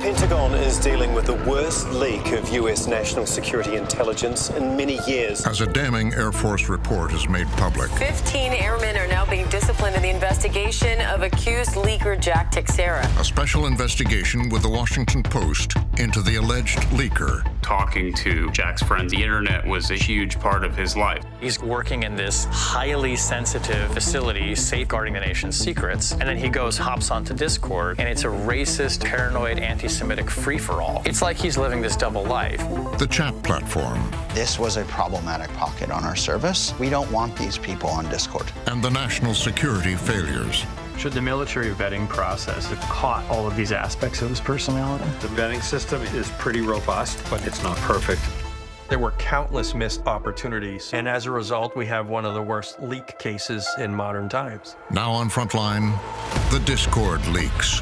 Pentagon is dealing with the worst leak of U.S. national security intelligence in many years. As a damning Air Force report is made public. 15 airmen are now being disciplined in the investigation of accused leaker Jack Teixeira. A special investigation with the Washington Post into the alleged leaker. Talking to Jack's friends, the internet was a huge part of his life. He's working in this highly sensitive facility, safeguarding the nation's secrets, and then he hops onto Discord, and it's a racist, paranoid, anti-Semitic free-for-all. It's like he's living this double life. The chat platform. This was a problematic pocket on our service. We don't want these people on Discord. And the national security failures. Should the military vetting process have caught all of these aspects of his personality? The vetting system is pretty robust, but it's not perfect. There were countless missed opportunities, and as a result, we have one of the worst leak cases in modern times. Now on Frontline, the Discord leaks.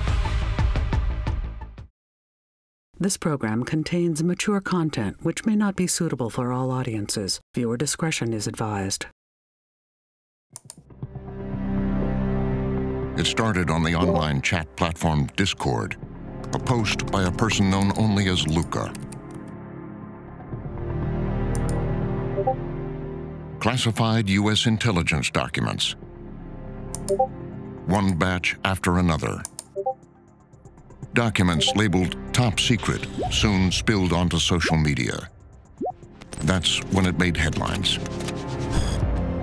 This program contains mature content which may not be suitable for all audiences. Viewer discretion is advised. It started on the online chat platform Discord, a post by a person known only as Luca. Classified U.S. intelligence documents. One batch after another. Documents labeled top secret soon spilled onto social media. That's when it made headlines.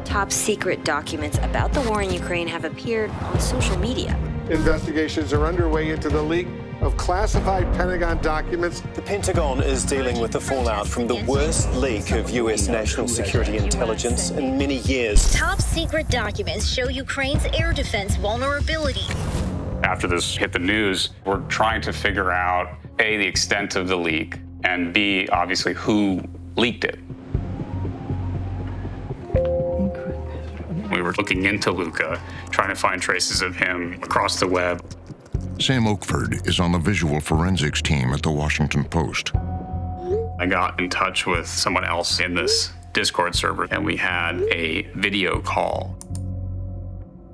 Top secret documents about the war in Ukraine have appeared on social media. Investigations are underway into the leak of classified Pentagon documents. The Pentagon is dealing with the fallout from the worst leak of U.S. national security intelligence in many years. Top secret documents show Ukraine's air defense vulnerability. After this hit the news, we're trying to figure out, A, the extent of the leak, and B, obviously, who leaked it. We were looking into Luca, trying to find traces of him across the web. Sam Oakford is on the visual forensics team at the Washington Post. I got in touch with someone else in this Discord server, and we had a video call.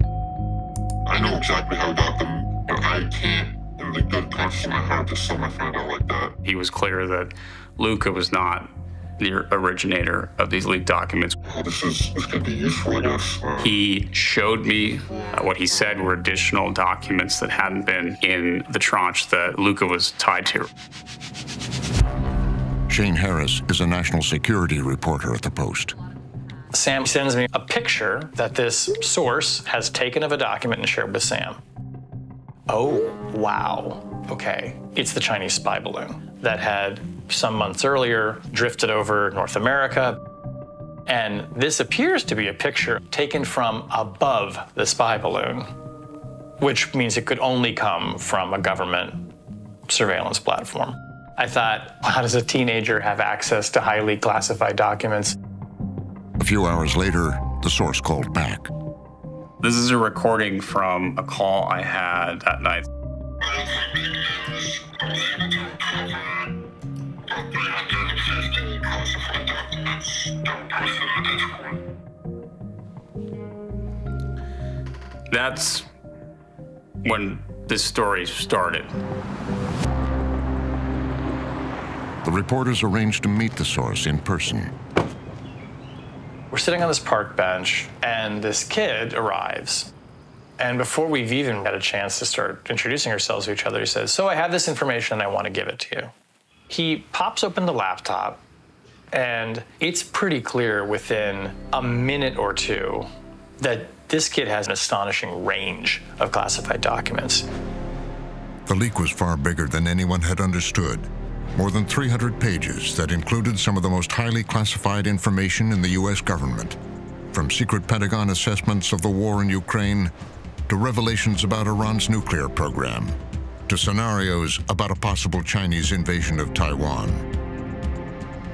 I know exactly how it happened, but I can't, in the good conscience of my heart, just sell my friend out like that. He was clear that Luca was not the originator of these leaked documents. Oh, this could be useful, I guess. He showed me what he said were additional documents that hadn't been in the tranche that Luca was tied to. Shane Harris is a national security reporter at the Post. Sam sends me a picture that this source has taken of a document and shared with Sam. Oh, wow. Okay. It's the Chinese spy balloon that had, some months earlier, drifted over North America. And this appears to be a picture taken from above the spy balloon, which means it could only come from a government surveillance platform. I thought, how does a teenager have access to highly classified documents? A few hours later, the source called back. This is a recording from a call I had that night. That's when this story started. The reporters arranged to meet the source in person. We're sitting on this park bench, and this kid arrives. And before we've even had a chance to start introducing ourselves to each other, he says, "So I have this information and I want to give it to you." He pops open the laptop, and it's pretty clear within a minute or two that this kid has an astonishing range of classified documents. The leak was far bigger than anyone had understood. More than 300 pages that included some of the most highly classified information in the U.S. government, from secret Pentagon assessments of the war in Ukraine to revelations about Iran's nuclear program, to scenarios about a possible Chinese invasion of Taiwan.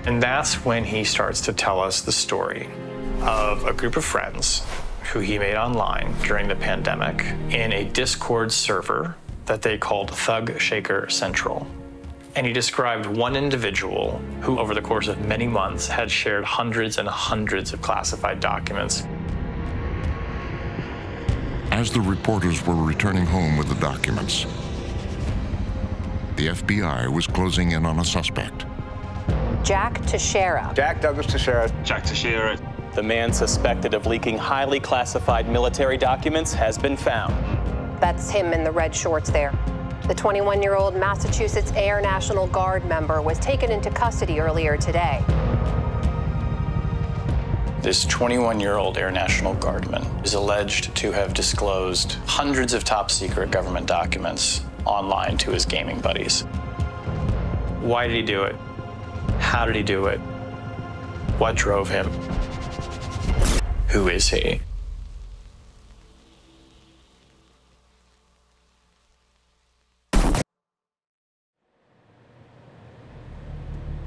And that's when he starts to tell us the story of a group of friends who he made online during the pandemic in a Discord server that they called Thug Shaker Central. And he described one individual who, over the course of many months, had shared hundreds and hundreds of classified documents. As the reporters were returning home with the documents, the FBI was closing in on a suspect. Jack Teixeira. Jack Douglas Teixeira. Jack Teixeira. The man suspected of leaking highly classified military documents has been found. That's him in the red shorts there. The 21-year-old Massachusetts Air National Guard member was taken into custody earlier today. This 21-year-old Air National Guardman is alleged to have disclosed hundreds of top-secret government documents online to his gaming buddies. Why did he do it? How did he do it? What drove him? Who is he?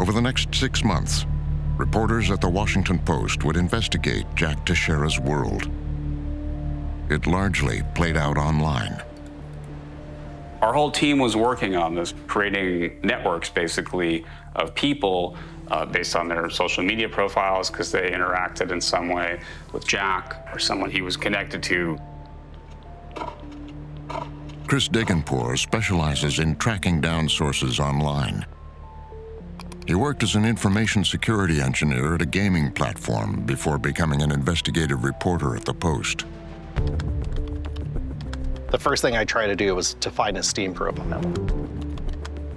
Over the next 6 months, reporters at the Washington Post would investigate Jack Teixeira's world. It largely played out online. Our whole team was working on this, creating networks, basically, of people based on their social media profiles, because they interacted in some way with Jack or someone he was connected to. Chris Degenpour specializes in tracking down sources online. He worked as an information security engineer at a gaming platform before becoming an investigative reporter at the Post. The first thing I tried to do was to find a Steam profile.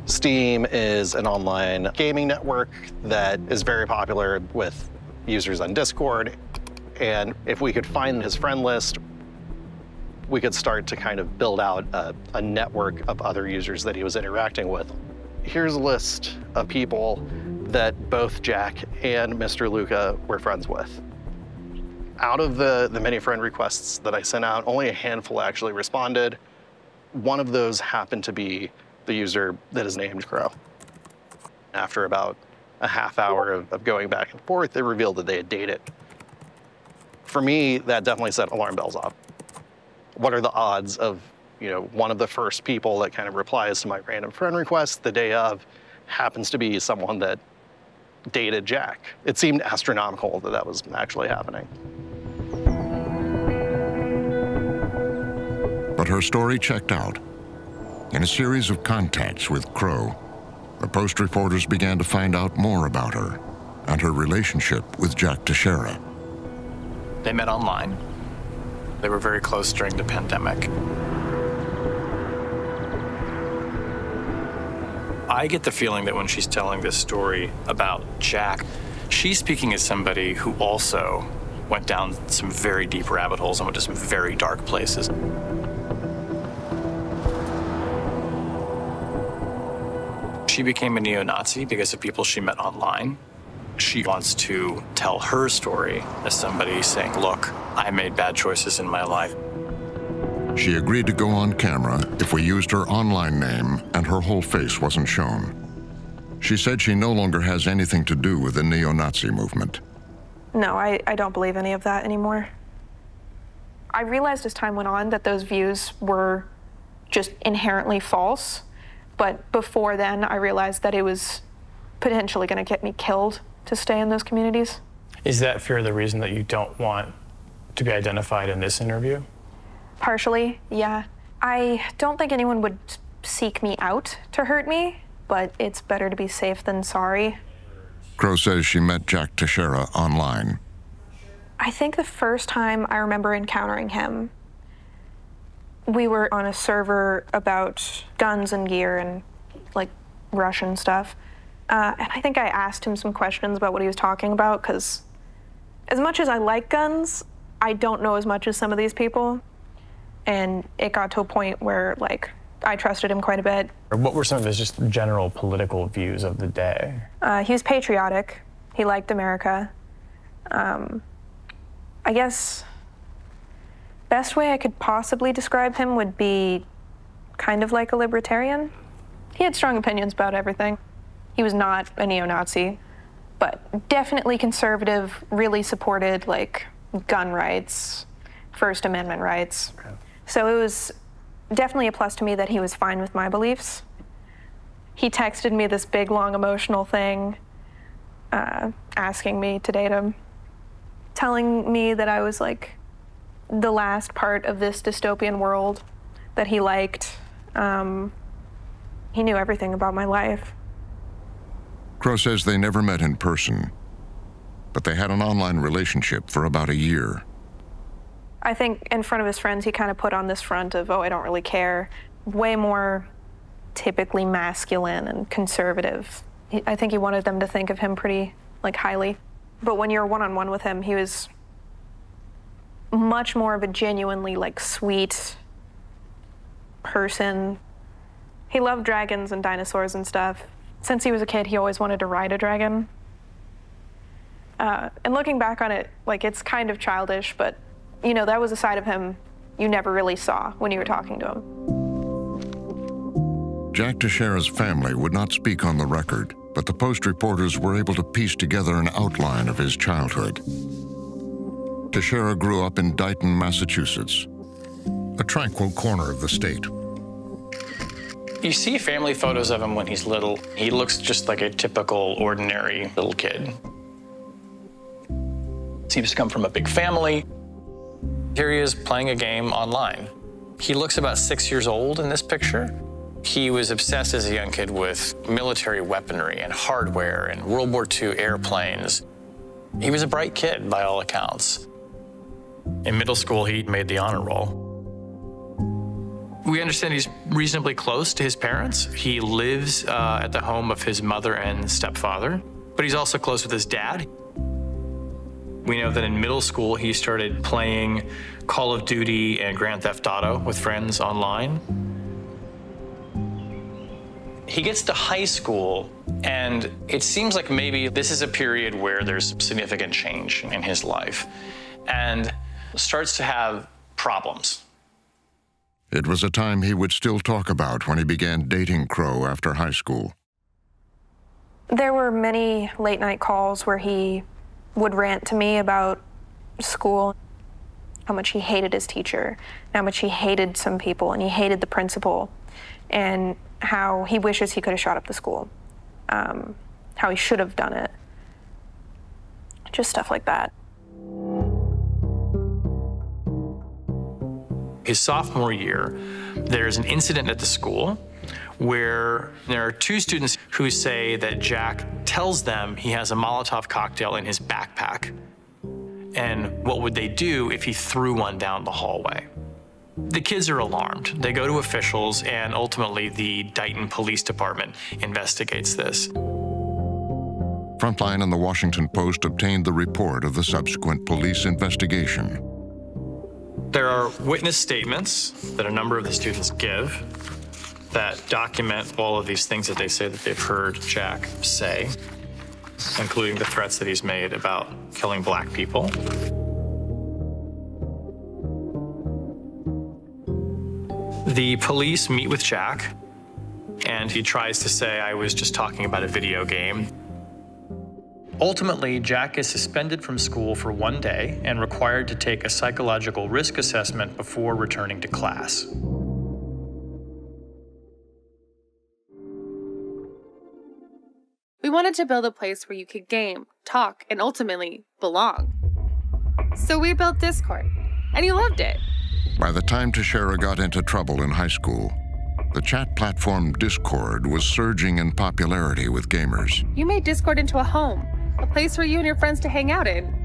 Steam is an online gaming network that is very popular with users on Discord. And if we could find his friend list, we could start to kind of build out a network of other users that he was interacting with. Here's a list of people that both Jack and Mr. Luca were friends with. Out of the many friend requests that I sent out, only a handful actually responded. One of those happened to be the user that is named Crow. After about a half hour of going back and forth, they revealed that they had dated. For me, that definitely set alarm bells off. What are the odds of, one of the first people that kind of replies to my random friend request the day of happens to be someone that dated Jack? It seemed astronomical that that was actually happening. But her story checked out. In a series of contacts with Crow, the Post reporters began to find out more about her and her relationship with Jack Teixeira. They met online. They were very close during the pandemic. I get the feeling that when she's telling this story about Jack, she's speaking as somebody who also went down some very deep rabbit holes and went to some very dark places. She became a neo-Nazi because of people she met online. She wants to tell her story as somebody saying, look, I made bad choices in my life. She agreed to go on camera if we used her online name and her whole face wasn't shown. She said she no longer has anything to do with the neo-Nazi movement. No, I don't believe any of that anymore. I realized as time went on that those views were just inherently false. But before then, I realized that it was potentially going to get me killed to stay in those communities. Is that fear the reason that you don't want to be identified in this interview? Partially, yeah. I don't think anyone would seek me out to hurt me, but it's better to be safe than sorry. Crow says she met Jack Teixeira online. I think the first time I remember encountering him, we were on a server about guns and gear and, like, Russian stuff. And I think I asked him some questions about what he was talking about, because as much as I like guns, I don't know as much as some of these people. And it got to a point where, like, I trusted him quite a bit. What were some of his just general political views of the day? He was patriotic. He liked America. I guess best way I could possibly describe him would be kind of like a libertarian. He had strong opinions about everything. He was not a neo-Nazi, but definitely conservative, really supported, like, gun rights, First Amendment rights. Okay. So it was definitely a plus to me that he was fine with my beliefs. He texted me this big, long, emotional thing, asking me to date him, telling me that I was, like, the last part of this dystopian world that he liked. He knew everything about my life. Crow says they never met in person, but they had an online relationship for about a year. I think in front of his friends, he kind of put on this front of, oh, I don't really care. Way more typically masculine and conservative. I think he wanted them to think of him pretty, highly. But when you're one-on-one with him, he was much more of a genuinely, sweet person. He loved dragons and dinosaurs and stuff. Since he was a kid, he always wanted to ride a dragon. And looking back on it, it's kind of childish, but, that was a side of him you never really saw when you were talking to him. Jack Teixeira's family would not speak on the record, but the Post reporters were able to piece together an outline of his childhood. Teixeira grew up in Dighton, Massachusetts, a tranquil corner of the state. You see family photos of him when he's little. He looks just like a typical, ordinary little kid. Seems to come from a big family. Here he is playing a game online. He looks about 6 years old in this picture. He was obsessed as a young kid with military weaponry and hardware and World War II airplanes. He was a bright kid, by all accounts. In middle school, he made the honor roll. We understand he's reasonably close to his parents. He lives at the home of his mother and stepfather, but he's also close with his dad. We know that in middle school, he started playing Call of Duty and Grand Theft Auto with friends online. He gets to high school, and it seems like maybe this is a period where there's significant change in his life, and starts to have problems. It was a time he would still talk about when he began dating Crow after high school. There were many late-night calls where he would rant to me about school, how much he hated his teacher, how much he hated some people, and he hated the principal, and how he wishes he could have shot up the school, how he should have done it. Just stuff like that. His sophomore year, there's an incident at the school where there are two students who say that Jack tells them he has a Molotov cocktail in his backpack. And what would they do if he threw one down the hallway? The kids are alarmed. They go to officials, and ultimately the Dighton Police Department investigates this. Frontline and the Washington Post obtained the report of the subsequent police investigation. There are witness statements that a number of the students give that document all of these things that they say that they've heard Jack say, including the threats that he's made about killing black people. The police meet with Jack, and he tries to say, I was just talking about a video game. Ultimately, Jack is suspended from school for 1 day and required to take a psychological risk assessment before returning to class. We wanted to build a place where you could game, talk, and ultimately belong. So we built Discord, and you loved it. By the time Teixeira got into trouble in high school, the chat platform Discord was surging in popularity with gamers. You made Discord into a home, a place for you and your friends to hang out in.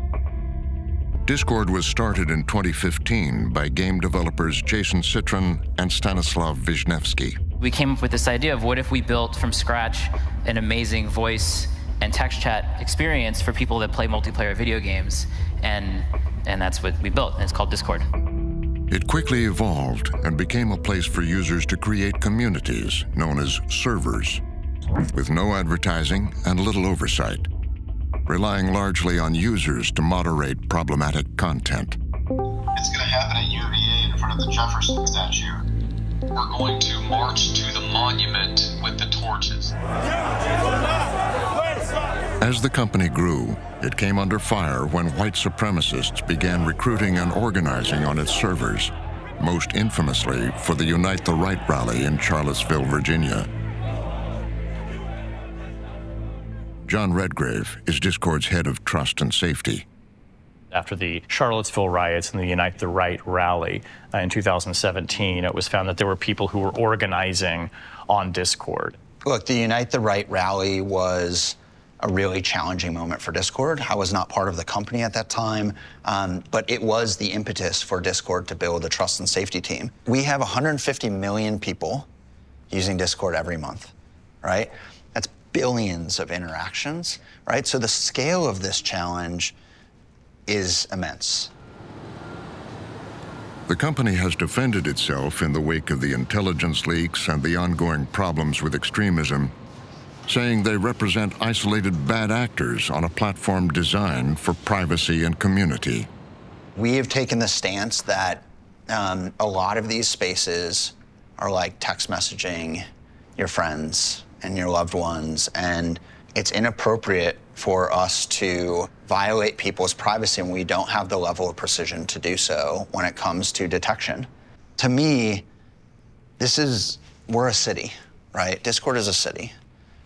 Discord was started in 2015 by game developers Jason Citron and Stanislav Wisniewski. We came up with this idea of what if we built from scratch an amazing voice and text chat experience for people that play multiplayer video games, and that's what we built, and it's called Discord. It quickly evolved and became a place for users to create communities known as servers, with no advertising and little oversight, relying largely on users to moderate problematic content. It's going to happen at UVA in front of the Jefferson statue. We're going to march to the monument with the torches. As the company grew, it came under fire when white supremacists began recruiting and organizing on its servers, most infamously for the Unite the Right rally in Charlottesville, Virginia. John Redgrave is Discord's head of trust and safety. After the Charlottesville riots and the Unite the Right rally in 2017, it was found that there were people who were organizing on Discord. Look, the Unite the Right rally was a really challenging moment for Discord. I was not part of the company at that time, but it was the impetus for Discord to build a trust and safety team. We have 150 million people using Discord every month, right? That's billions of interactions, right? So the scale of this challenge is immense. The company has defended itself in the wake of the intelligence leaks and the ongoing problems with extremism, saying they represent isolated bad actors on a platform designed for privacy and community. We have taken the stance that a lot of these spaces are like text messaging your friends and your loved ones, and it's inappropriate for us to violate people's privacy, and we don't have the level of precision to do so when it comes to detection. To me, we're a city, right? Discord is a city,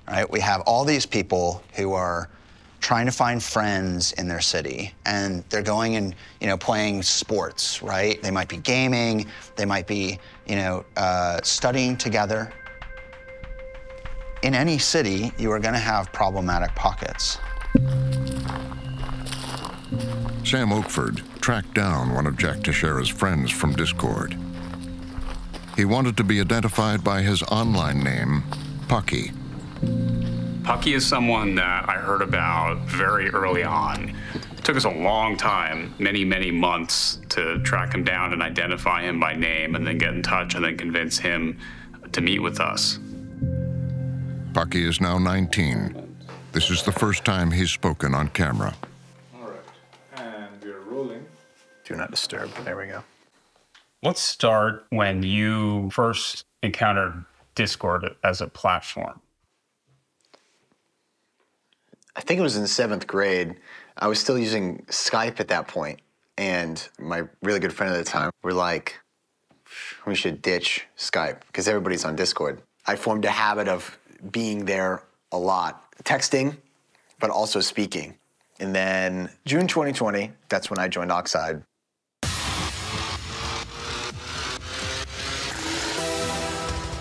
right? We have all these people who are trying to find friends in their city, and they're going and, playing sports, right? They might be gaming, they might be, studying together. In any city, you are going to have problematic pockets. Sam Oakford tracked down one of Jack Teixeira's friends from Discord. He wanted to be identified by his online name, Pucky. Pucky is someone that I heard about very early on. It took us a long time, many, many months, to track him down and identify him by name and then get in touch and then convince him to meet with us. Pucky is now 19. This is the first time he's spoken on camera. All right, and we're rolling. Do not disturb. There we go. Let's start when you first encountered Discord as a platform. I think it was in 7th grade. I was still using Skype at that point, and my really good friend at the time were like, we should ditch Skype because everybody's on Discord. I formed a habit of being there a lot, texting, but also speaking. And then June 2020, that's when I joined Oxide.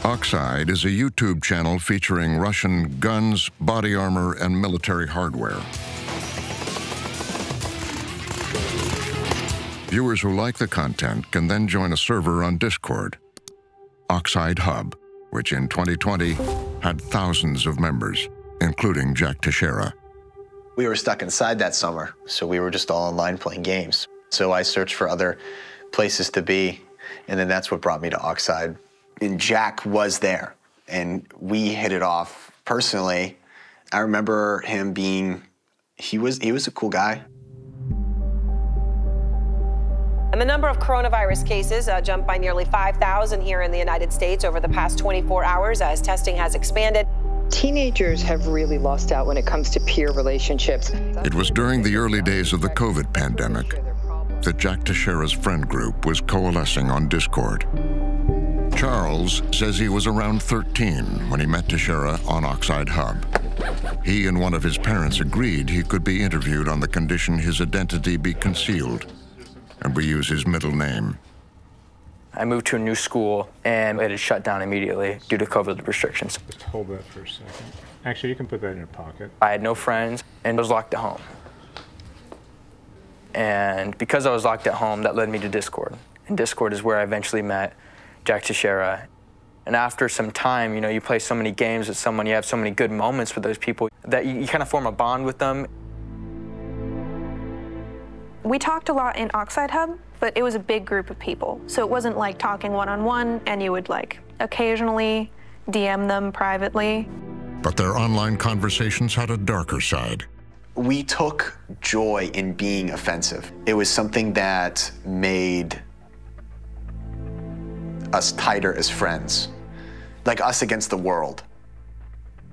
Oxide is a YouTube channel featuring Russian guns, body armor, and military hardware. Viewers who like the content can then join a server on Discord, Oxide Hub, which in 2020 had thousands of members, including Jack Teixeira. We were stuck inside that summer, so we were just all online playing games. So I searched for other places to be, and then that's what brought me to Oxide. And Jack was there, and we hit it off personally. I remember him being, he was a cool guy. And the number of coronavirus cases jumped by nearly 5,000 here in the United States over the past 24 hours as testing has expanded. Teenagers have really lost out when it comes to peer relationships. It was during the early days of the COVID pandemic that Jack Teixeira's friend group was coalescing on Discord. Charles says he was around 13 when he met Teixeira on Oxide Hub. He and one of his parents agreed he could be interviewed on the condition his identity be concealed, and we use his middle name. I moved to a new school, and it had shut down immediately due to COVID restrictions. Just hold that for a second. Actually, you can put that in your pocket. I had no friends and was locked at home. And because I was locked at home, that led me to Discord. And Discord is where I eventually met Jack Teixeira. And after some time, you play so many games with someone, you have so many good moments with those people that you kind of form a bond with them. We talked a lot in Oxide Hub, but it was a big group of people. So it wasn't like talking one-on-one, and you would occasionally DM them privately. But their online conversations had a darker side. We took joy in being offensive. It was something that made us tighter as friends, like us against the world.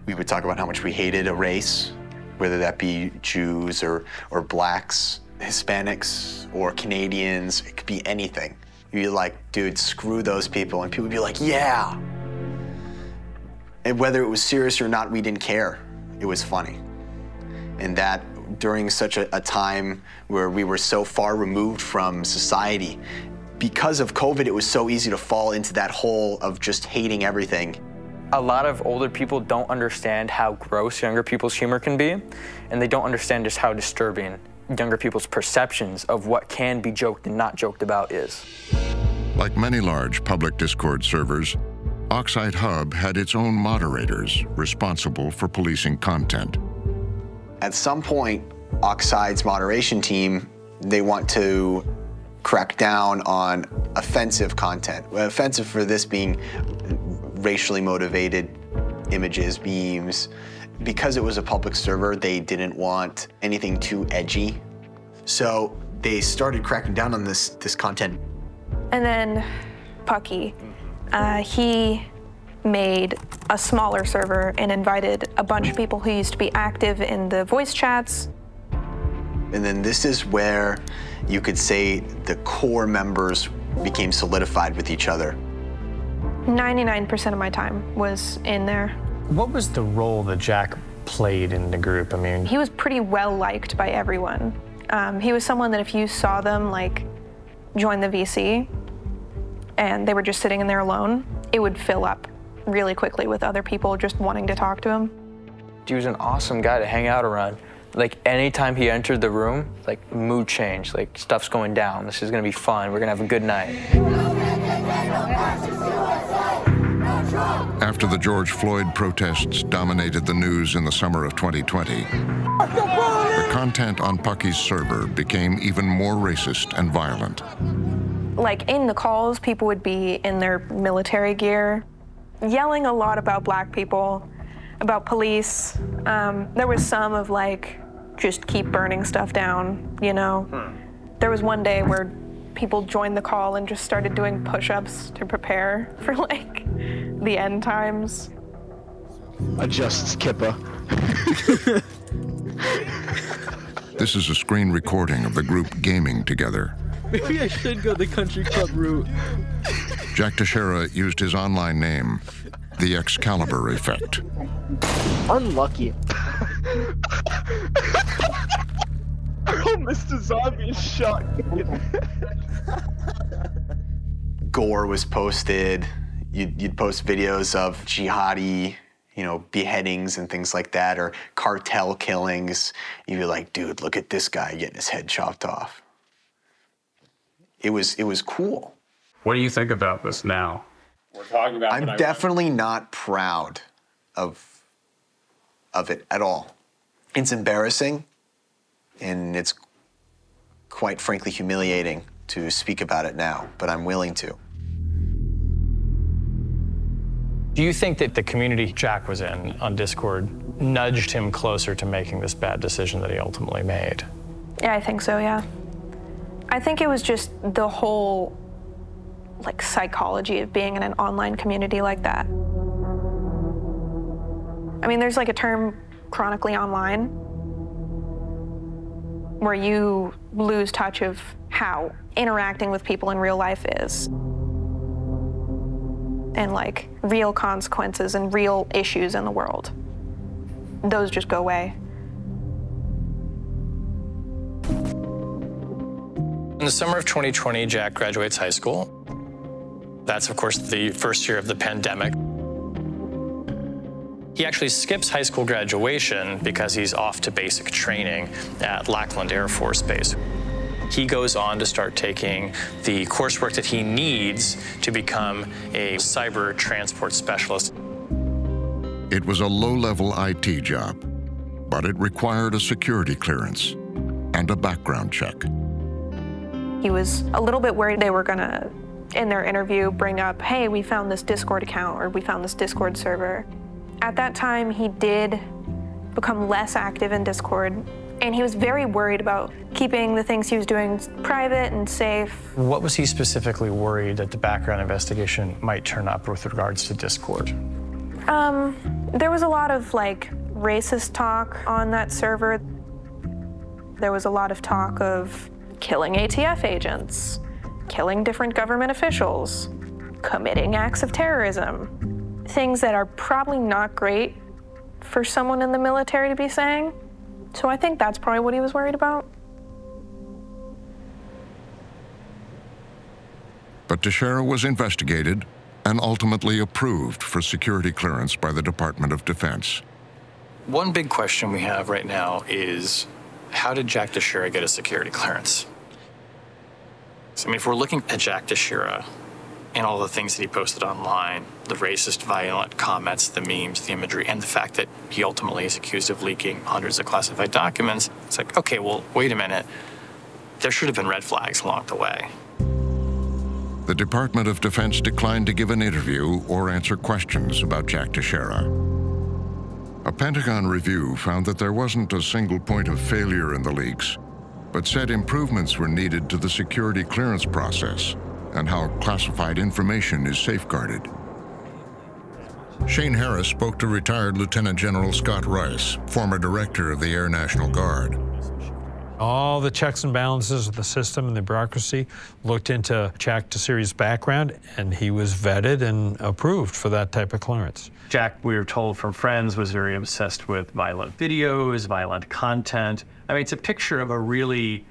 We would talk about how much we hated a race, whether that be Jews or blacks, Hispanics or Canadians. It could be anything. You'd be like, dude, screw those people. And people would be like, yeah. And whether it was serious or not, we didn't care. It was funny. And that during such a time where we were so far removed from society. Because of COVID, it was so easy to fall into that hole of just hating everything. A lot of older people don't understand how gross younger people's humor can be, and they don't understand just how disturbing younger people's perceptions of what can be joked and not joked about is. Like many large public Discord servers, Oxide Hub had its own moderators responsible for policing content. At some point, Oxide's moderation team, they want to crack down on offensive content. Offensive for this being racially motivated images, memes. Because it was a public server, they didn't want anything too edgy. So they started cracking down on this content. And then Pucky, he made a smaller server and invited a bunch of people who used to be active in the voice chats. And then this is where you could say the core members became solidified with each other. 99% of my time was in there. What was the role that Jack played in the group? I mean, he was pretty well liked by everyone. He was someone that if you saw them like join the VC and they were just sitting in there alone, it would fill up really quickly with other people just wanting to talk to him. He was an awesome guy to hang out around. Like anytime he entered the room, like mood change, like stuff's going down. This is gonna be fun. We're gonna have a good night. After the George Floyd protests dominated the news in the summer of 2020, the content on Pucky's server became even more racist and violent. Like in the calls, people would be in their military gear, yelling a lot about black people, about police. There was some of like, just keep burning stuff down, you know? There was one day where people joined the call and just started doing push-ups to prepare for like the end times. Adjust Kippa. This is a screen recording of the group gaming together. Maybe I should go the country club route. Jack Teixeira used his online name, the Excalibur Effect. Unlucky. Oh, Mr. Zombie is shocking. Gore was posted. You'd post videos of jihadi, you know, beheadings and things like that, or cartel killings. You'd be like, dude, look at this guy getting his head chopped off. It was cool. What do you think about this now? We're talking about. I'm definitely not proud of it at all. It's embarrassing, and it's quite frankly humiliating to speak about it now, but I'm willing to. Do you think that the community Jack was in on Discord nudged him closer to making this bad decision that he ultimately made? Yeah, I think so, yeah. I think it was just the whole like psychology of being in an online community like that. I mean, there's like a term, chronically online, where you lose touch of how interacting with people in real life is. And like real consequences and real issues in the world. Those just go away. In the summer of 2020, Jack graduates high school. That's, of course, the first year of the pandemic. He actually skips high school graduation because he's off to basic training at Lackland Air Force Base. He goes on to start taking the coursework that he needs to become a cyber transport specialist. It was a low-level IT job, but it required a security clearance and a background check. He was a little bit worried they were gonna, in their interview, bring up, hey, we found this Discord account or we found this Discord server. At that time, he did become less active in Discord, and he was very worried about keeping the things he was doing private and safe. What was he specifically worried that the background investigation might turn up with regards to Discord? There was a lot of like racist talk on that server. There was a lot of talk of killing ATF agents, killing different government officials, committing acts of terrorism. Things that are probably not great for someone in the military to be saying. So I think that's probably what he was worried about. But Teixeira was investigated and ultimately approved for security clearance by the Department of Defense. One big question we have right now is, how did Jack Teixeira get a security clearance? So, I mean, if we're looking at Jack Teixeira and all the things that he posted online, the racist, violent comments, the memes, the imagery, and the fact that he ultimately is accused of leaking hundreds of classified documents, it's like, okay, well, wait a minute. There should have been red flags along the way. The Department of Defense declined to give an interview or answer questions about Jack Teixeira. A Pentagon review found that there wasn't a single point of failure in the leaks, but said improvements were needed to the security clearance process and how classified information is safeguarded. Shane Harris spoke to retired Lieutenant General Scott Rice, former director of the Air National Guard. All the checks and balances of the system and the bureaucracy looked into Jack Teixeira's background, and he was vetted and approved for that type of clearance. Jack, we were told from friends, was very obsessed with violent videos, violent content. I mean, it's a picture of a really,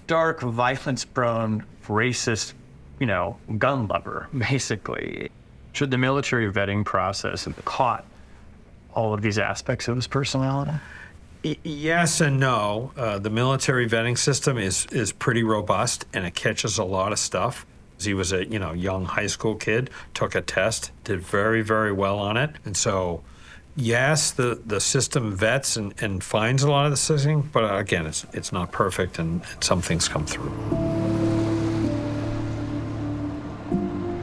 dark, violence-prone, racist, gun lover, basically. Should the military vetting process have caught all of these aspects of his personality? Yes and no. The military vetting system is pretty robust, and it catches a lot of stuff. He was a young high school kid, took a test, did very, very well on it. And so, yes, the system vets and finds a lot of the system, but again, it's not perfect, and some things come through.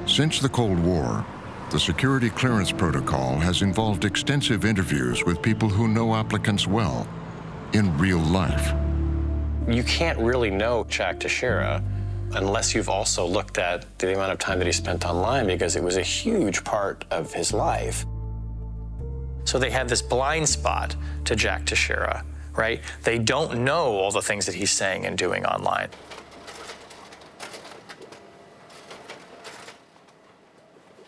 Since the Cold War, the security clearance protocol has involved extensive interviews with people who know applicants well in real life. You can't really know Jack Teixeira unless you've also looked at the amount of time that he spent online, because it was a huge part of his life. So they have this blind spot to Jack Teixeira, right? They don't know all the things that he's saying and doing online.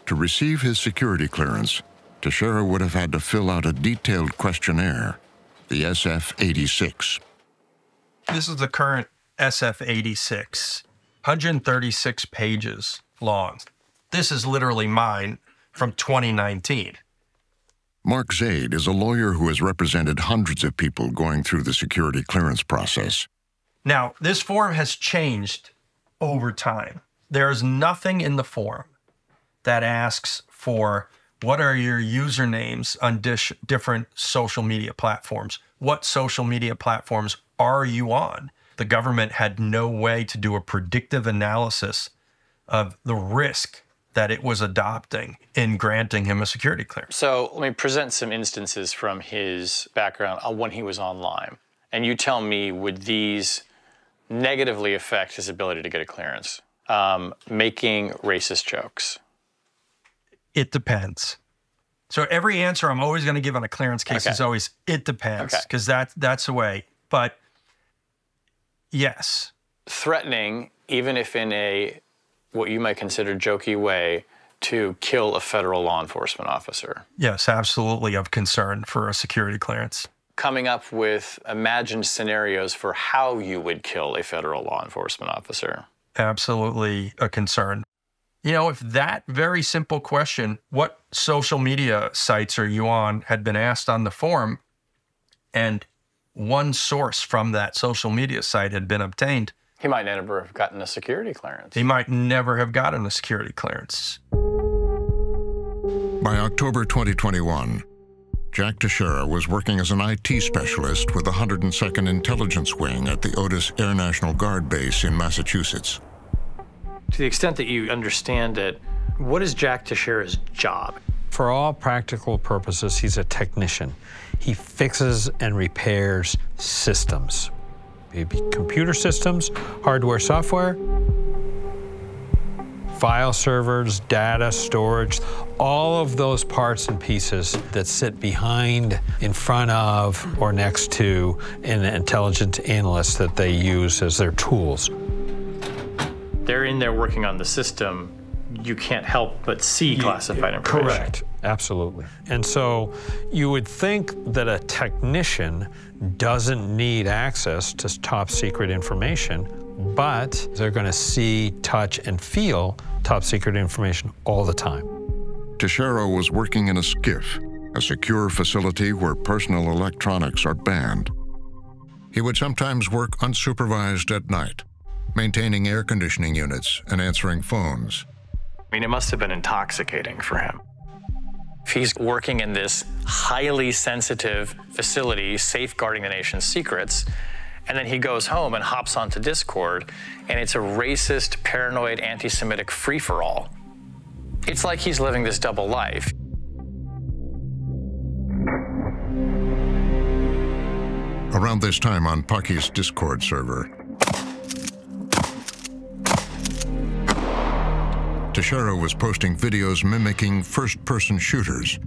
To receive his security clearance, Teixeira would have had to fill out a detailed questionnaire, the SF-86. This is the current SF-86, 136 pages long. This is literally mine from 2019. Mark Zaid is a lawyer who has represented hundreds of people going through the security clearance process. Now, this form has changed over time. There is nothing in the form that asks for what are your usernames on different social media platforms. What social media platforms are you on? The government had no way to do a predictive analysis of the risk that it was adopting in granting him a security clearance. So let me present some instances from his background when he was online. And you tell me, would these negatively affect his ability to get a clearance? Making racist jokes. It depends. So every answer I'm always going to give on a clearance case is always, it depends, because that's the way. But yes. Threatening, even if in a what you might consider jokey way, to kill a federal law enforcement officer. Yes, absolutely of concern for a security clearance. Coming up with imagined scenarios for how you would kill a federal law enforcement officer. Absolutely a concern. If that very simple question, what social media sites are you on, had been asked on the form, and one source from that social media site had been obtained, he might never have gotten a security clearance. He might never have gotten a security clearance. By October 2021, Jack Teixeira was working as an IT specialist with the 102nd Intelligence Wing at the Otis Air National Guard Base in Massachusetts. To the extent that you understand it, what is Jack Teixeira's job? For all practical purposes, he's a technician. He fixes and repairs systems. Maybe computer systems, hardware, software, file servers, data storage, all of those parts and pieces that sit behind, in front of, or next to an intelligence analyst that they use as their tools. They're in there working on the system. you can't help but see classified information. Correct, absolutely. And so you would think that a technician doesn't need access to top secret information, but they're going to see, touch, and feel top secret information all the time. Teixeira was working in a skiff, a secure facility where personal electronics are banned. He would sometimes work unsupervised at night, maintaining air conditioning units and answering phones. I mean, it must have been intoxicating for him. If he's working in this highly sensitive facility, safeguarding the nation's secrets, and then he goes home and hops onto Discord, and it's a racist, paranoid, anti-Semitic free-for-all. It's like he's living this double life. Around this time on Pucky's Discord server, Teixeira was posting videos mimicking first-person shooters.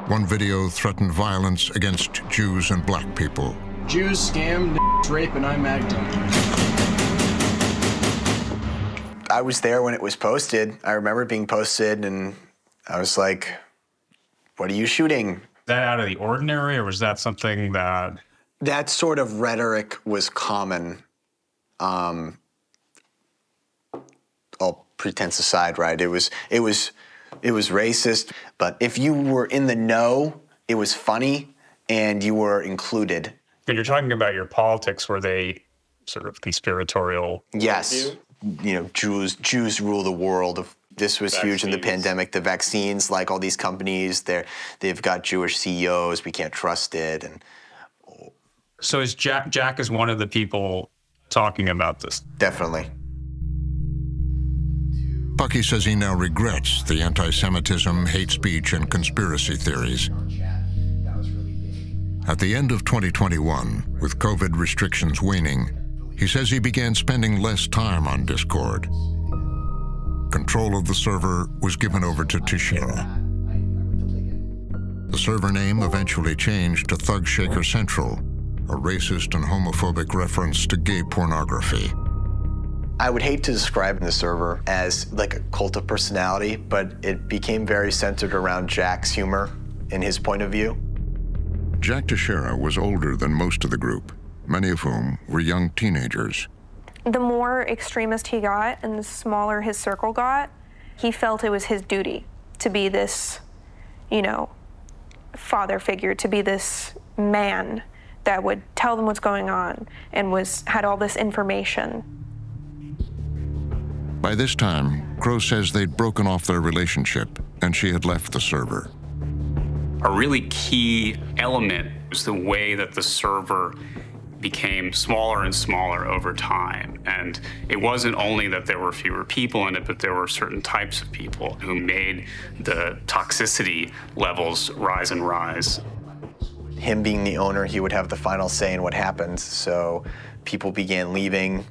One video threatened violence against Jews and black people. Jews, scam, rape, and I magged them. I was there when it was posted. I remember it being posted, and I was like, what are you shooting? Is that out of the ordinary, or was that something that... That sort of rhetoric was common. All pretense aside, right? It was racist, but if you were in the know, it was funny, and you were included. And you're talking about your politics, were they sort of conspiratorial? Yes. You know, Jews rule the world. This was huge in the pandemic. The vaccines, like all these companies, they've got Jewish CEOs. We can't trust it. And so is Jack is one of the people talking about this? Definitely. Pucky says he now regrets the anti-Semitism, hate speech, and conspiracy theories. At the end of 2021, with COVID restrictions waning, he says he began spending less time on Discord. Control of the server was given over to Teixeira. The server name eventually changed to Thug Shaker Central, a racist and homophobic reference to gay pornography. I would hate to describe the server as like a cult of personality, but it became very centered around Jack's humor and his point of view. Jack Teixeira was older than most of the group, many of whom were young teenagers. The more extremist he got and the smaller his circle got, he felt it was his duty to be this, you know, father figure, to be this man that would tell them what's going on and had all this information. By this time, Crow says they'd broken off their relationship and she had left the server. A really key element was the way that the server became smaller and smaller over time. And it wasn't only that there were fewer people in it, but there were certain types of people who made the toxicity levels rise and rise. Him being the owner, he would have the final say in what happened. So people began leaving,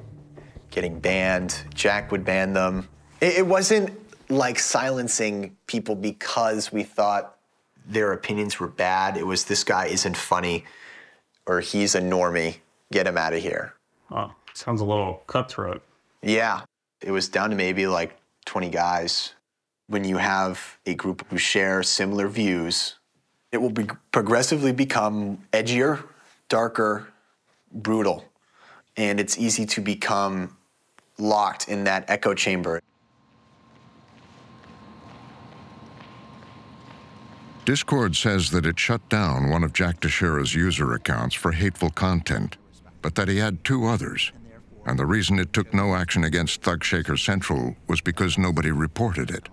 getting banned. Jack would ban them. It wasn't like silencing people because we thought their opinions were bad. It was, this guy isn't funny, or he's a normie, get him out of here. Oh, sounds a little cutthroat. Yeah, it was down to maybe like 20 guys. When you have a group who share similar views, it will progressively become edgier, darker, brutal. And it's easy to become locked in that echo chamber. Discord says that it shut down one of Jack Teixeira's user accounts for hateful content, but that he had 2 others. And the reason it took no action against Thug Shaker Central was because nobody reported it.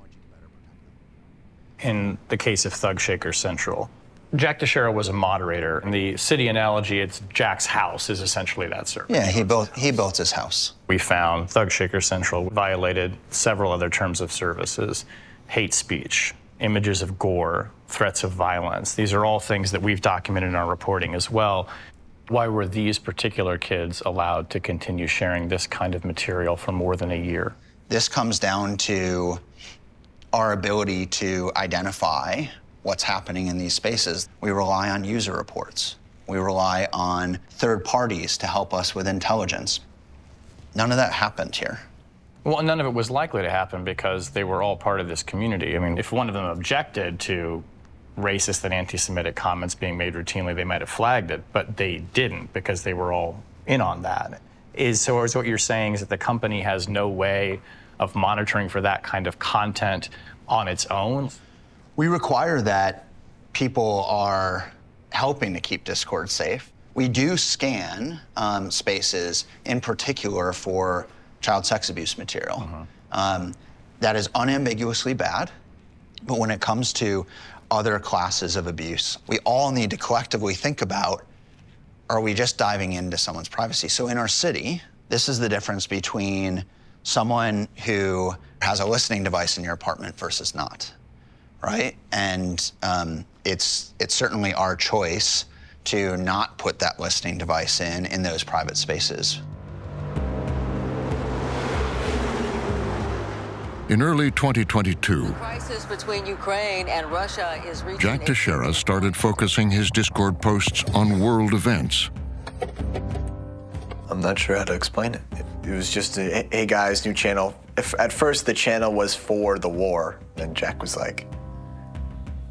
In the case of Thug Shaker Central, Jack Teixeira was a moderator. In the city analogy, it's Jack's house is essentially that server. Yeah, he built his house. We found Thug Shaker Central violated several other terms of services, hate speech, images of gore, threats of violence. These are all things that we've documented in our reporting as well. Why were these particular kids allowed to continue sharing this kind of material for more than a year? This comes down to our ability to identify what's happening in these spaces. We rely on user reports. We rely on third parties to help us with intelligence. None of that happened here. Well, none of it was likely to happen because they were all part of this community. I mean, if one of them objected to racist and anti-Semitic comments being made routinely, they might have flagged it, but they didn't because they were all in on that. So what you're saying is that the company has no way of monitoring for that kind of content on its own? We require that people are helping to keep Discord safe. We do scan spaces in particular for child sex abuse material. That is unambiguously bad, but when it comes to other classes of abuse, we all need to collectively think about, are we just diving into someone's privacy? So in our city, this is the difference between someone who has a listening device in your apartment versus not, right? And it's certainly our choice to not put that listening device in those private spaces. In early 2022, The crisis between Ukraine and Russia is reaching Jack Teixeira started focusing his Discord posts on world events. I'm not sure how to explain it. It was just a, hey guys, new channel. At first the channel was for the war, then Jack was like,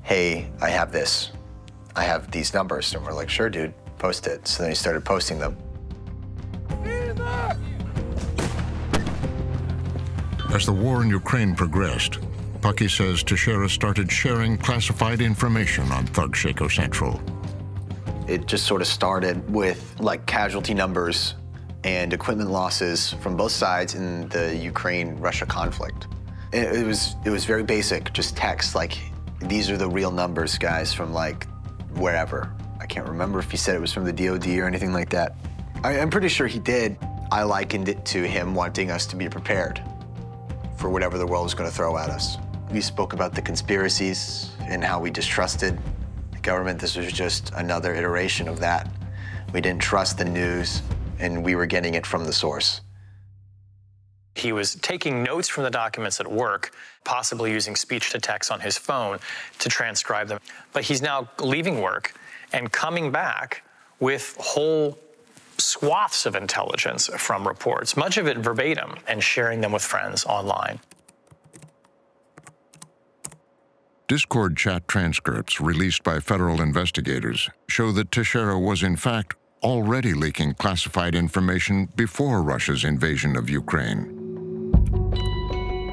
hey, I have this. I have these numbers. And we're like, sure, dude, post it. So then he started posting them. As the war in Ukraine progressed, Pucky says Teixeira started sharing classified information on Thug Shaco Central. It just sort of started with like casualty numbers and equipment losses from both sides in the Ukraine-Russia conflict. It was very basic, just text like, these are the real numbers, guys, from like wherever. I can't remember if he said it was from the DOD or anything like that. I'm pretty sure he did. I likened it to him wanting us to be prepared for whatever the world was going to throw at us. We spoke about the conspiracies and how we distrusted the government. This was just another iteration of that. We didn't trust the news, and we were getting it from the source. He was taking notes from the documents at work, possibly using speech-to-text on his phone to transcribe them. But he's now leaving work and coming back with whole swaths of intelligence from reports, much of it verbatim, and sharing them with friends online. Discord chat transcripts released by federal investigators show that Teixeira was in fact already leaking classified information before Russia's invasion of Ukraine.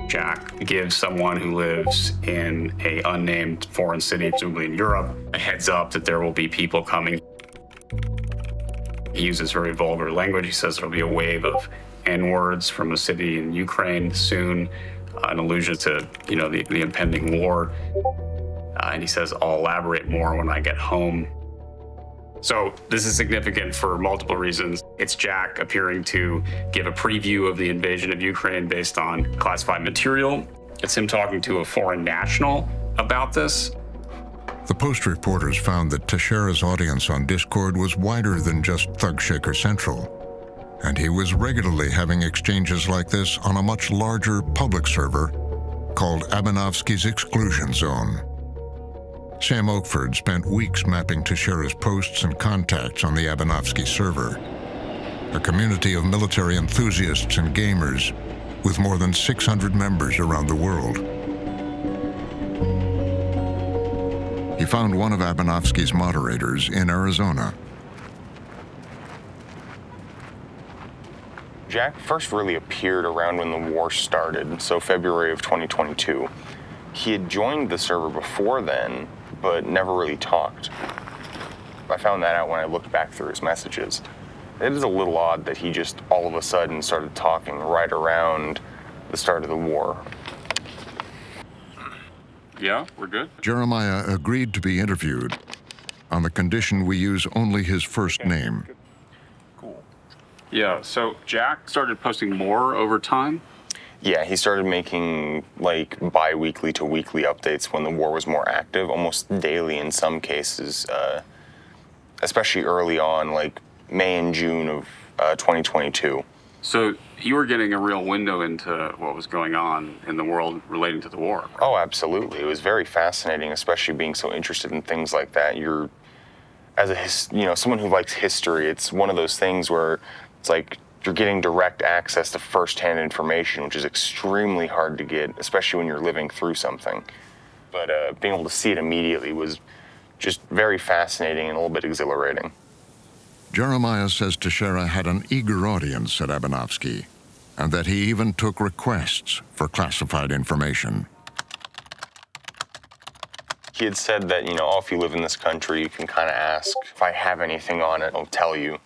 Jack gives someone who lives in an unnamed foreign city, presumably in Europe, a heads up that there will be people coming. He uses very vulgar language. He says there'll be a wave of N-words from a city in Ukraine soon, an allusion to, the impending war. And he says, I'll elaborate more when I get home. So this is significant for multiple reasons. It's Jack appearing to give a preview of the invasion of Ukraine based on classified material. It's him talking to a foreign national about this. The Post reporters found that Teixeira's audience on Discord was wider than just Thug Shaker Central, and he was regularly having exchanges like this on a much larger public server called Abanovsky's Exclusion Zone. Sam Oakford spent weeks mapping Teixeira's posts and contacts on the Abanovsky server, a community of military enthusiasts and gamers with more than 600 members around the world. He found one of Abanovsky's moderators in Arizona. Jack first really appeared around when the war started, so February of 2022. He had joined the server before then, but never really talked. I found that out when I looked back through his messages. It is a little odd that he just all of a sudden started talking right around the start of the war. Yeah, we're good. Jeremiah agreed to be interviewed on the condition we use only his first name. Cool. Yeah, so Jack started posting more over time? Yeah, he started making like bi-weekly to weekly updates when the war was more active, almost daily in some cases, especially early on, like May and June of 2022. So you were getting a real window into what was going on in the world relating to the war. Right? Oh, absolutely. It was very fascinating, especially being so interested in things like that. You're, as someone who likes history, it's one of those things where it's like You're getting direct access to first-hand information, which is extremely hard to get, especially when you're living through something. But being able to see it immediately was just very fascinating and a little bit exhilarating. Jeremiah says Teixeira had an eager audience at Abanovsky, and that he even took requests for classified information. He had said that, oh, if you live in this country, you can kind of ask. If I have anything on it, I'll tell you.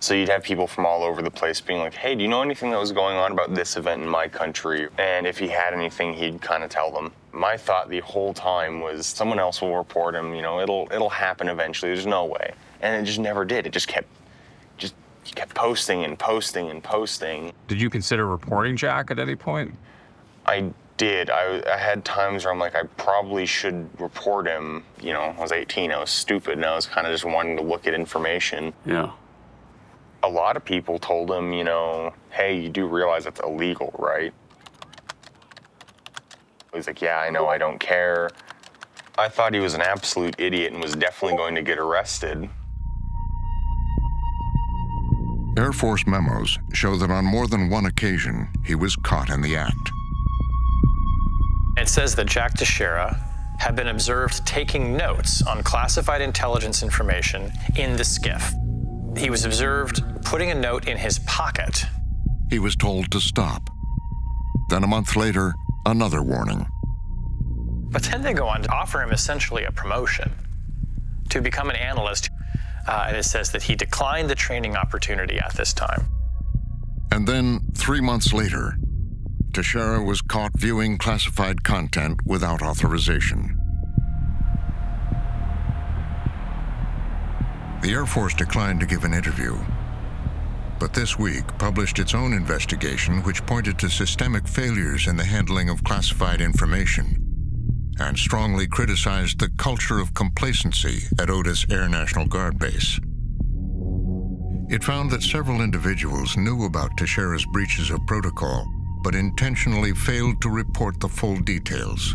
So you'd have people from all over the place being like, hey, do you know anything that was going on about this event in my country? And if he had anything, he'd kind of tell them. My thought the whole time was someone else will report him, it'll happen eventually, there's no way. And it just never did. It just kept posting and posting and posting. Did you consider reporting Jack at any point? I did. I had times where I'm like, I probably should report him. I was 18, I was stupid, and I was kind of just wanting to look at information. Yeah. A lot of people told him, hey, you do realize it's illegal, right? He's like, yeah, I know, I don't care. I thought he was an absolute idiot and was definitely going to get arrested. Air Force memos show that on more than one occasion, he was caught in the act. It says that Jack Teixeira had been observed taking notes on classified intelligence information in the skiff. He was observed putting a note in his pocket. He was told to stop. Then a month later, another warning. But then they go on to offer him essentially a promotion to become an analyst. And it says that he declined the training opportunity at this time. And then, 3 months later, Teixeira was caught viewing classified content without authorization. The Air Force declined to give an interview, but this week published its own investigation which pointed to systemic failures in the handling of classified information and strongly criticized the culture of complacency at Otis Air National Guard Base. It found that several individuals knew about Teixeira's breaches of protocol, but intentionally failed to report the full details,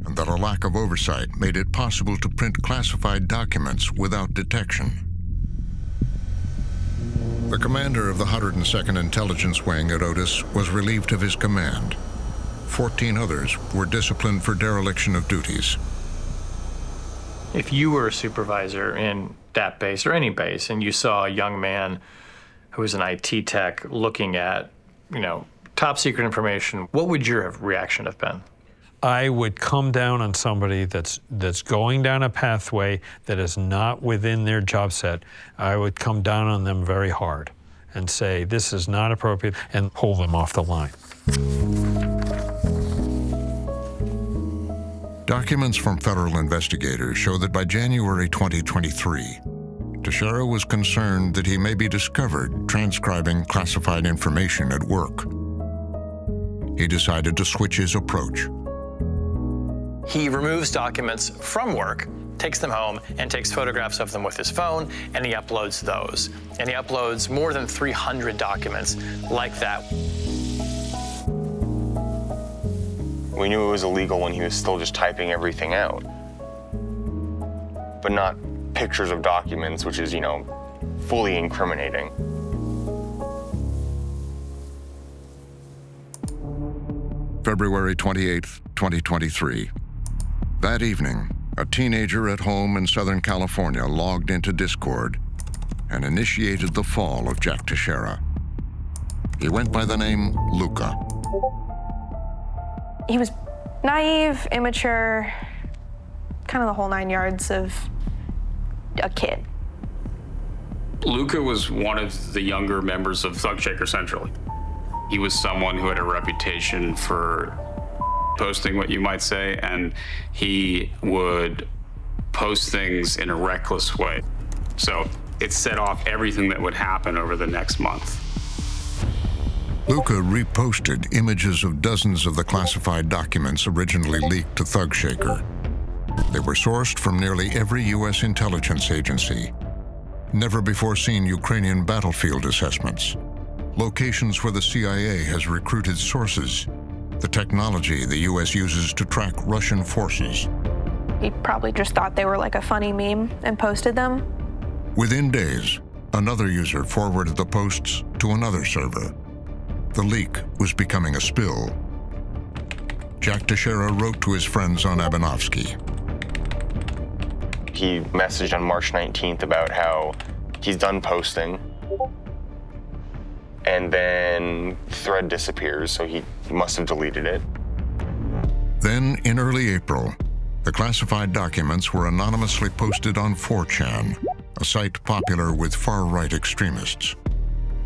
and that a lack of oversight made it possible to print classified documents without detection. The commander of the 102nd Intelligence Wing at Otis was relieved of his command. 14 others were disciplined for dereliction of duties. If you were a supervisor in that base or any base and you saw a young man who was an IT tech looking at, top secret information, what would your reaction have been? I would come down on somebody that's going down a pathway that is not within their job set. I would come down on them very hard and say, this is not appropriate, and pull them off the line. Documents from federal investigators show that by January 2023, Teixeira was concerned that he may be discovered transcribing classified information at work. He decided to switch his approach. He removes documents from work, takes them home, and takes photographs of them with his phone, and he uploads those. And he uploads more than 300 documents like that. We knew it was illegal when he was still just typing everything out. But not pictures of documents, which is, fully incriminating. February 28th, 2023. That evening, a teenager at home in Southern California logged into Discord and initiated the fall of Jack Teixeira. He went by the name Luca. He was naive, immature, kind of the whole 9 yards of a kid. Luca was one of the younger members of Thug Shaker Central. He was someone who had a reputation for posting what you might say, and he would post things in a reckless way. So it set off everything that would happen over the next month. Luca reposted images of dozens of the classified documents originally leaked to Thug Shaker. They were sourced from nearly every U.S. intelligence agency. Never-before-seen Ukrainian battlefield assessments. Locations where the CIA has recruited sources. The technology the U.S. uses to track Russian forces. He probably just thought they were like a funny meme and posted them. Within days, Another user forwarded the posts to another server. The leak was becoming a spill. Jack Teixeira wrote to his friends on Abanovsky. He messaged on March 19th about how he's done posting, and then the thread disappears, so he must have deleted it. Then, in early April, the classified documents were anonymously posted on 4chan, a site popular with far-right extremists.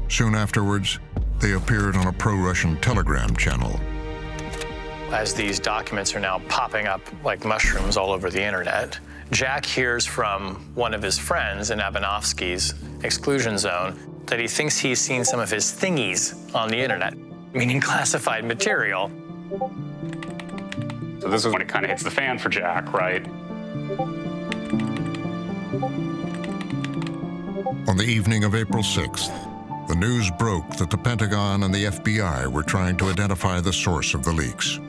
Soon afterwards, they appeared on a pro-Russian Telegram channel. As these documents are now popping up like mushrooms all over the internet, Jack hears from one of his friends in Abanovsky's exclusion zone that he thinks he's seen some of his thingies on the internet, meaning classified material. So this is when it kind of hits the fan for Jack, right? On the evening of April 6th, the news broke that the Pentagon and the FBI were trying to identify the source of the leaks.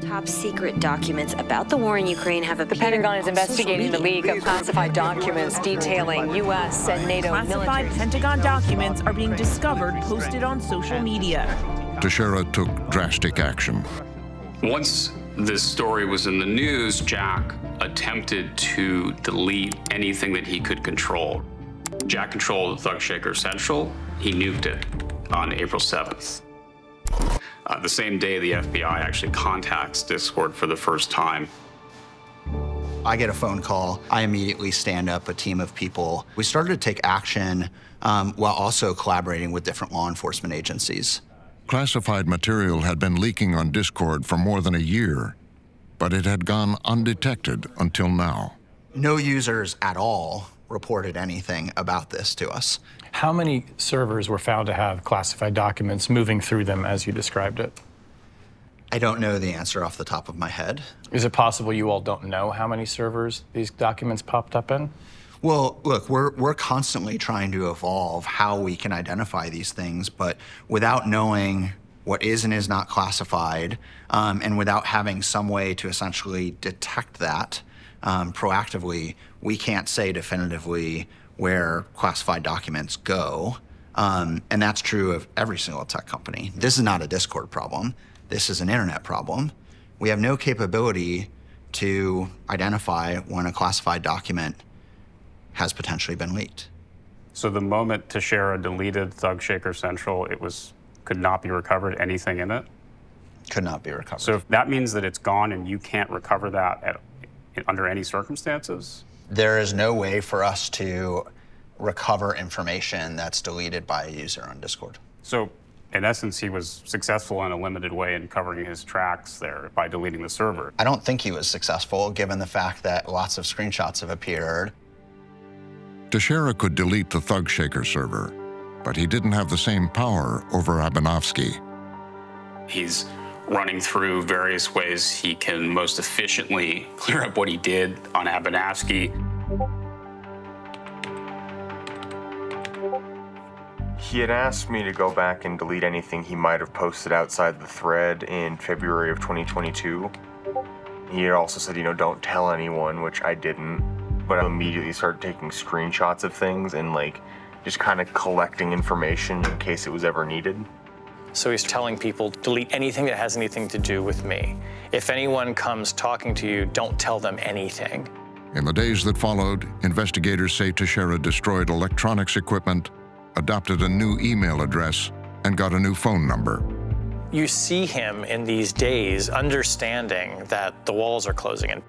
Top secret documents about the war in Ukraine have appeared. The Pentagon is investigating the leak of classified documents detailing U.S. and NATO Classified military. Pentagon documents are being discovered, posted on social media. Teixeira took drastic action. Once this story was in the news, Jack attempted to delete anything that he could control. Jack controlled Thug Shaker Central. He nuked it on April 7th. The same day, the FBI actually contacts Discord for the first time. I get a phone call. I immediately stand up a team of people. We started to take action while also collaborating with different law enforcement agencies. Classified material had been leaking on Discord for more than a year, but it had gone undetected until now. No users at all reported anything about this to us. How many servers were found to have classified documents moving through them as you described it? I don't know the answer off the top of my head. Is it possible you all don't know how many servers these documents popped up in? Well, look, we're constantly trying to evolve how we can identify these things, but without knowing what is and is not classified, and without having some way to essentially detect that proactively, we can't say definitively where classified documents go. And that's true of every single tech company. This is not a Discord problem. This is an internet problem. We have no capability to identify when a classified document has potentially been leaked. So the moment Teixeira deleted Thug Shaker Central, could not be recovered, anything in it? Could not be recovered. So if that means that it's gone and you can't recover that under any circumstances? There is no way for us to recover information that's deleted by a user on Discord. So in essence, he was successful in a limited way in covering his tracks there by deleting the server. I don't think he was successful, given the fact that lots of screenshots have appeared. Teixeira could delete the Thug Shaker server, but he didn't have the same power over Abanovsky. He's running through various ways he can most efficiently clear up what he did on Abanovsky. He had asked me to go back and delete anything he might have posted outside the thread in February of 2022. He had also said, don't tell anyone, which I didn't. But I immediately started taking screenshots of things and just kind of collecting information in case it was ever needed. So he's telling people, delete anything that has anything to do with me. If anyone comes talking to you, don't tell them anything. In the days that followed, investigators say Teixeira destroyed electronics equipment, adopted a new email address, and got a new phone number. You see him in these days understanding that the walls are closing in.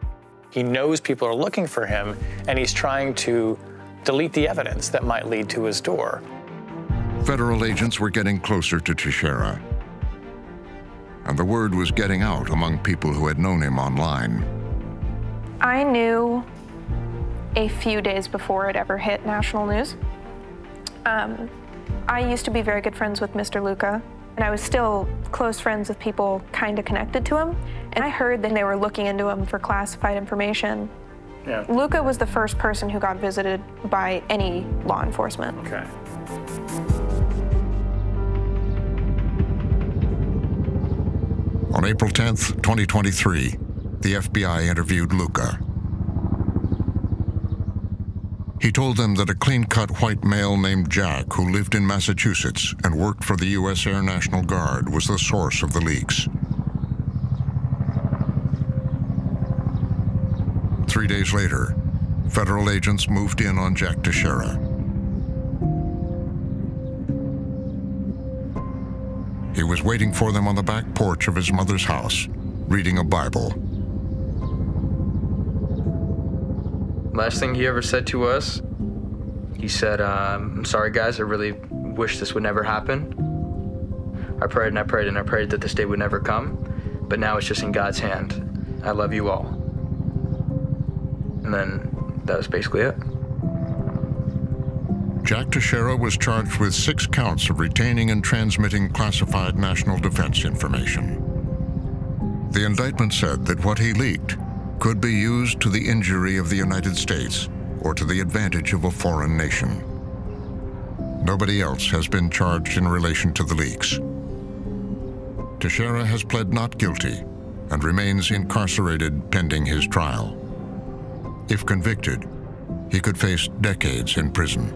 He knows people are looking for him, and he's trying to delete the evidence that might lead to his door. Federal agents were getting closer to Teixeira, and the word was getting out among people who had known him online. I knew a few days before it ever hit national news. I used to be very good friends with Mr. Luca, and I was still close friends with people kind of connected to him. And I heard that they were looking into him for classified information. Yeah. Luca was the first person who got visited by any law enforcement. Okay. On April 10th, 2023, the FBI interviewed Luca. He told them that a clean-cut white male named Jack, who lived in Massachusetts and worked for the U.S. Air National Guard, was the source of the leaks. 3 days later, federal agents moved in on Jack Teixeira. He was waiting for them on the back porch of his mother's house, reading a Bible. Last thing he ever said to us, he said, I'm sorry guys, I really wish this would never happen. I prayed and I prayed and I prayed that this day would never come, but now it's just in God's hand. I love you all. And then that was basically it. Jack Teixeira was charged with 6 counts of retaining and transmitting classified national defense information. The indictment said that what he leaked could be used to the injury of the United States or to the advantage of a foreign nation. Nobody else has been charged in relation to the leaks. Teixeira has pled not guilty and remains incarcerated pending his trial. If convicted, he could face decades in prison.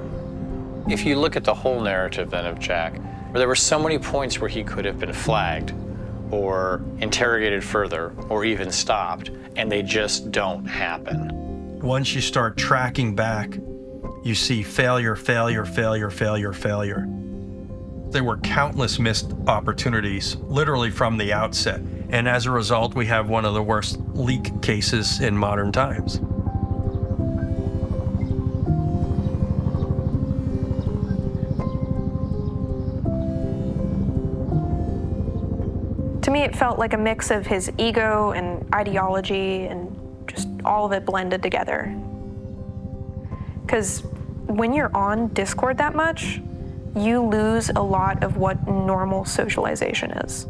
If you look at the whole narrative then of Jack, where there were so many points where he could have been flagged or interrogated further or even stopped, and they just don't happen. Once you start tracking back, you see failure, failure, failure, failure, failure. There were countless missed opportunities, literally from the outset. And as a result, we have one of the worst leak cases in modern times. To me, it felt like a mix of his ego and ideology and just all of it blended together. Because when you're on Discord that much, you lose a lot of what normal socialization is.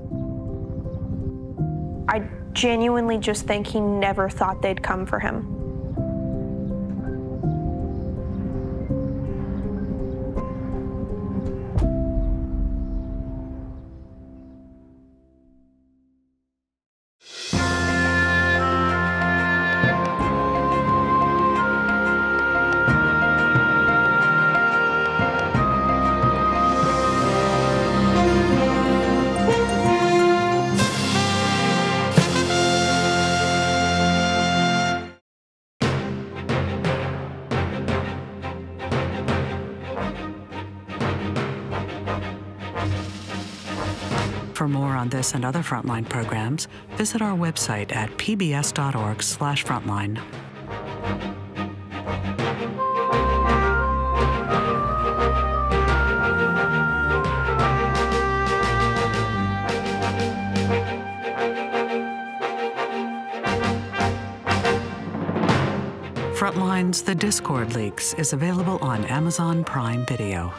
I genuinely just think he never thought they'd come for him. For more on this and other Frontline programs, visit our website at pbs.org/frontline. Frontline's The Discord Leaks is available on Amazon Prime Video.